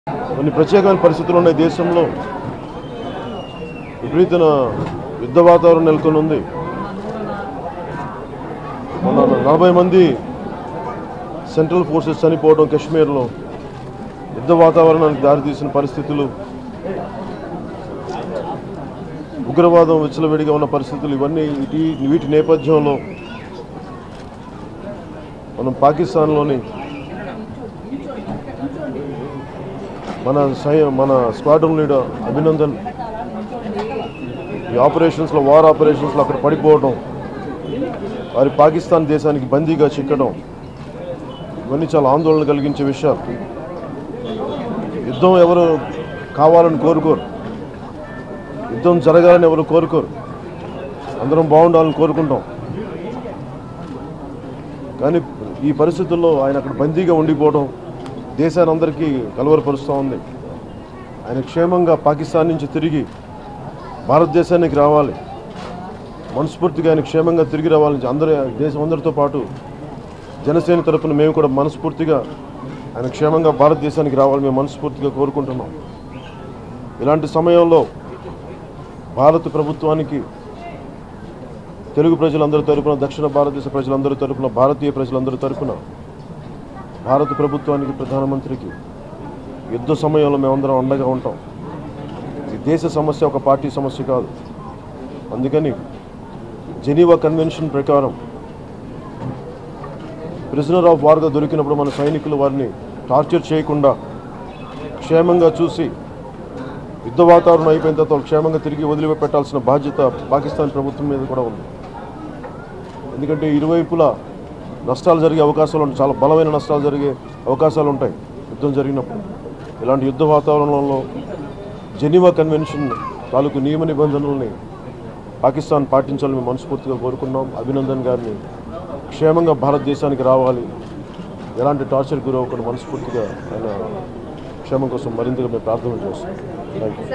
కొన్ని ప్రత్యేకమైన పరిస్థితులు ఉన్నాయి దేశంలో. విపరీతమైన యుద్ధ వాతావరణం నెలకొని ఉంది. మన 40 మంది సెంట్రల్ ఫోర్సెస్ చనిపోవడం, కశ్మీర్లో యుద్ధ వాతావరణానికి దారితీసిన పరిస్థితులు, ఉగ్రవాదం విచ్చలవిడిగా ఉన్న పరిస్థితులు, ఇవన్నీ వీటి నేపథ్యంలో మనం పాకిస్తాన్లోని మన స్క్వాడ్రన్ లీడర్ అభినందన్ ఈ ఆపరేషన్స్లో, వార్ ఆపరేషన్స్లో అక్కడ పడిపోవడం, వారి పాకిస్తాన్ దేశానికి బందీగా చిక్కడం, ఇవన్నీ చాలా ఆందోళన కలిగించే విషయాలు. యుద్ధం ఎవరు కావాలని కోరుకోరు, యుద్ధం జరగాలని ఎవరు కోరుకోరు, అందరం బాగుండాలని కోరుకుంటాం. కానీ ఈ పరిస్థితుల్లో ఆయన అక్కడ బందీగా ఉండిపోవడం దేశాన్ని అందరికీ కలవరపరుస్తూ ఉంది. ఆయన క్షేమంగా పాకిస్తాన్ నుంచి తిరిగి భారతదేశానికి రావాలి, మనస్ఫూర్తిగా ఆయన క్షేమంగా తిరిగి రావాలని దేశం అందరితో పాటు జనసేన తరపున మేము కూడా మనస్ఫూర్తిగా ఆయన క్షేమంగా భారతదేశానికి రావాలని మేము మనస్ఫూర్తిగా కోరుకుంటున్నాం. ఇలాంటి సమయంలో భారత ప్రభుత్వానికి తెలుగు ప్రజలందరి తరపున, దక్షిణ భారతదేశ ప్రజలందరి తరపున, భారతీయ ప్రజలందరి తరపున భారత ప్రభుత్వానికి, ప్రధానమంత్రికి యుద్ధ సమయంలో మేమందరం అండగా ఉంటాం. ఈ దేశ సమస్య ఒక పార్టీ సమస్య కాదు. అందుకని జెనీవా కన్వెన్షన్ ప్రకారం ప్రిజనర్ ఆఫ్ వార్గా దొరికినప్పుడు మన సైనికులు వారిని టార్చర్ చేయకుండా క్షేమంగా చూసి, యుద్ధ వాతావరణం అయిపోయిన తర్వాత క్షేమంగా తిరిగి వదిలిపెట్టాల్సిన బాధ్యత పాకిస్తాన్ ప్రభుత్వం మీద కూడా ఉంది. ఎందుకంటే ఇరువైపులా నష్టాలు జరిగే అవకాశాలు ఉంటాయి, చాలా బలమైన నష్టాలు జరిగే అవకాశాలు ఉంటాయి యుద్ధం జరిగినప్పుడు. ఇలాంటి యుద్ధ వాతావరణంలో జెనీవా కన్వెన్షన్ తాలూకు నియమ నిబంధనల్ని పాకిస్తాన్ పాటించాలని మేము మనస్ఫూర్తిగా కోరుకున్నాం. అభినందన్ గారిని క్షేమంగా భారతదేశానికి రావాలి, ఎలాంటి టార్చర్ గురవ్వకుండా మనస్ఫూర్తిగా ఆయన క్షేమం కోసం మరింతగా మేము ప్రార్థన చేస్తాం. Thank you.